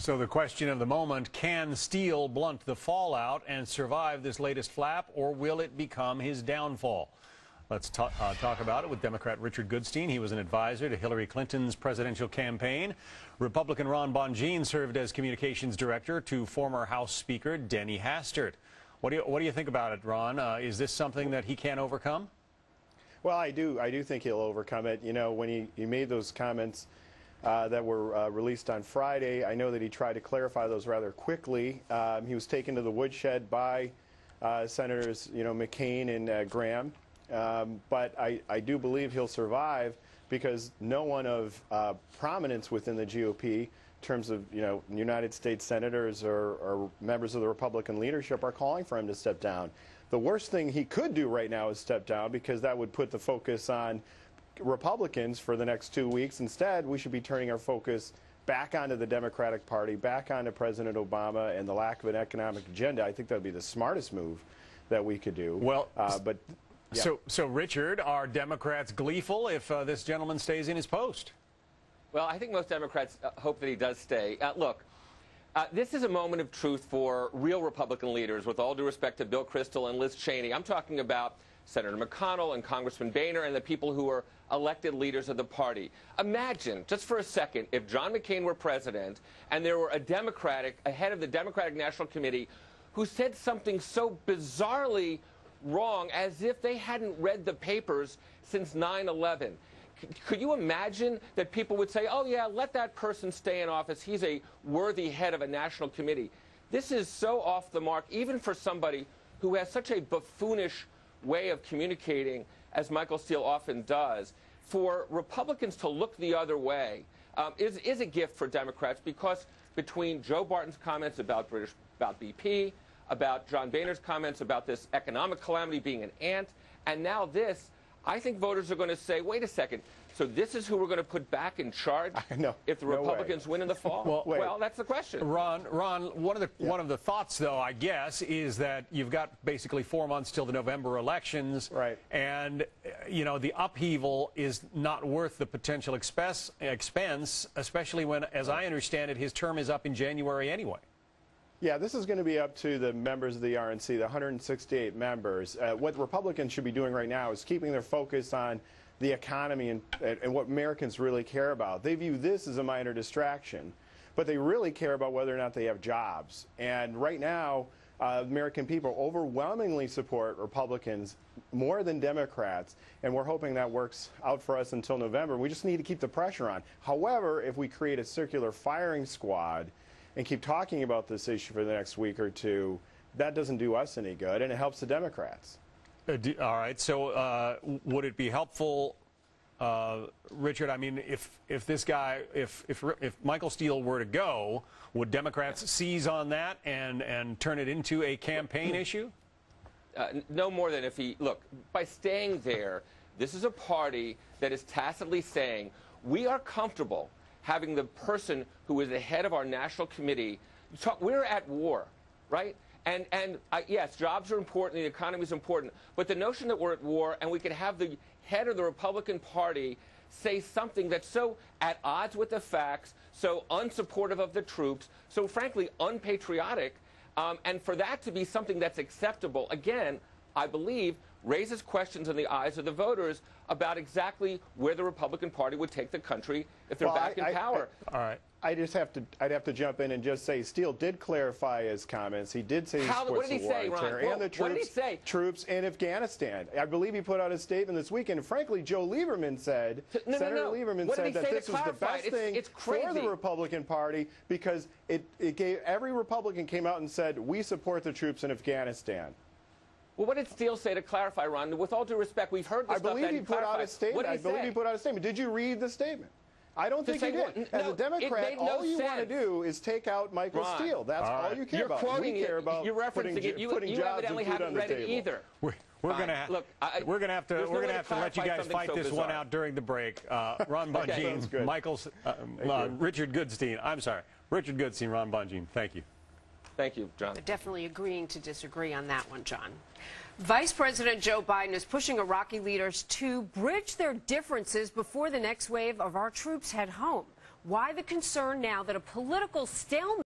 So the question of the moment, can Steele blunt the fallout and survive this latest flap, or will it become his downfall? Let's talk about it with Democrat Richard Goodstein. He was an advisor to Hillary Clinton's presidential campaign. Republican Ron Bonjean served as communications director to former House Speaker Denny Hastert. What do you think about it, Ron? Is this something that he can overcome? Well, I do think he'll overcome it. You know, when he made those comments that were released on Friday, I know that he tried to clarify those rather quickly. He was taken to the woodshed by Senators, McCain and Graham. But I do believe he'll survive because no one of prominence within the GOP, in terms of United States senators or members of the Republican leadership, are calling for him to step down. The worst thing he could do right now is step down, because that would put the focus on Republicans for the next 2 weeks. Instead, we should be turning our focus back onto the Democratic Party, back onto President Obama and the lack of an economic agenda. I think that would be the smartest move that we could do. Well, but yeah. So Richard, are Democrats gleeful if this gentleman stays in his post? Well, I think most Democrats hope that he does stay. Look, this is a moment of truth for real Republican leaders, with all due respect to Bill Kristol and Liz Cheney. I'm talking about Senator McConnell and Congressman Boehner and the people who are elected leaders of the party. Imagine, just for a second, if John McCain were president and there were a head of the Democratic National Committee who said something so bizarrely wrong as if they hadn't read the papers since 9/11. Could you imagine that people would say, oh, yeah, let that person stay in office. He's a worthy head of a national committee. This is so off the mark, even for somebody who has such a buffoonish way of communicating, as Michael Steele often does. For Republicans to look the other way is a gift for Democrats, because between Joe Barton's comments about BP, about John Boehner's comments about this economic calamity being an ant, and now this, I think voters are going to say, wait a second, so this is who we're going to put back in charge if the Republicans win in the fall? Well, that's the question. Ron, one of the thoughts, though, I guess, is that you've got basically 4 months till the November elections, right? And the upheaval is not worth the potential expense, especially when, as I understand it, his term is up in January anyway. Yeah, this is going to be up to the members of the RNC, the 168 members. What Republicans should be doing right now is keeping their focus on the economy and what Americans really care about. They view this as a minor distraction, but they really care about whether or not they have jobs. And right now, American people overwhelmingly support Republicans more than Democrats, and we're hoping that works out for us until November. We just need to keep the pressure on. However, if we create a circular firing squad and keep talking about this issue for the next week or two, that doesn't do us any good, and it helps the Democrats. All right. So would it be helpful, Richard? I mean, if this guy, if Michael Steele were to go, would Democrats seize on that and turn it into a campaign issue? No more than if he, look, by staying there, this is a party that is tacitly saying we are comfortable having the person who is the head of our national committee talk. We're at war, right? And yes, jobs are important, the economy is important, but the notion that we're at war and we could have the head of the Republican Party say something that's so at odds with the facts, so unsupportive of the troops, so frankly unpatriotic, and for that to be something that's acceptable, again, I believe, raises questions in the eyes of the voters about exactly where the Republican Party would take the country if they're back in power. All right. I'd have to jump in and just say Steele did clarify his comments. He did say he supports the war on terror and the troops in Afghanistan. I believe he put out a statement this weekend. And frankly, Joe Lieberman said, Senator Lieberman said that this was the best thing for the Republican Party, because it gave, every Republican came out and said, we support the troops in Afghanistan. Well, what did Steele say to clarify, Ron? With all due respect, we've heard this stuff. I believe he put out a statement. I believe he put out a statement. Did you read the statement? I don't think he did. As a Democrat, all you want to do is take out Michael Steele. That's all you care about. We care about putting jobs and food on the table. You evidently haven't read it either. We're going to have to let you guys fight this one out during the break. Ron Bonjean, Richard Goodstein. I'm sorry, Richard Goodstein, Ron Bonjean. Thank you. Thank you, John. We're definitely agreeing to disagree on that one, John. Vice President Joe Biden is pushing Iraqi leaders to bridge their differences before the next wave of our troops head home. Why the concern now that a political stalemate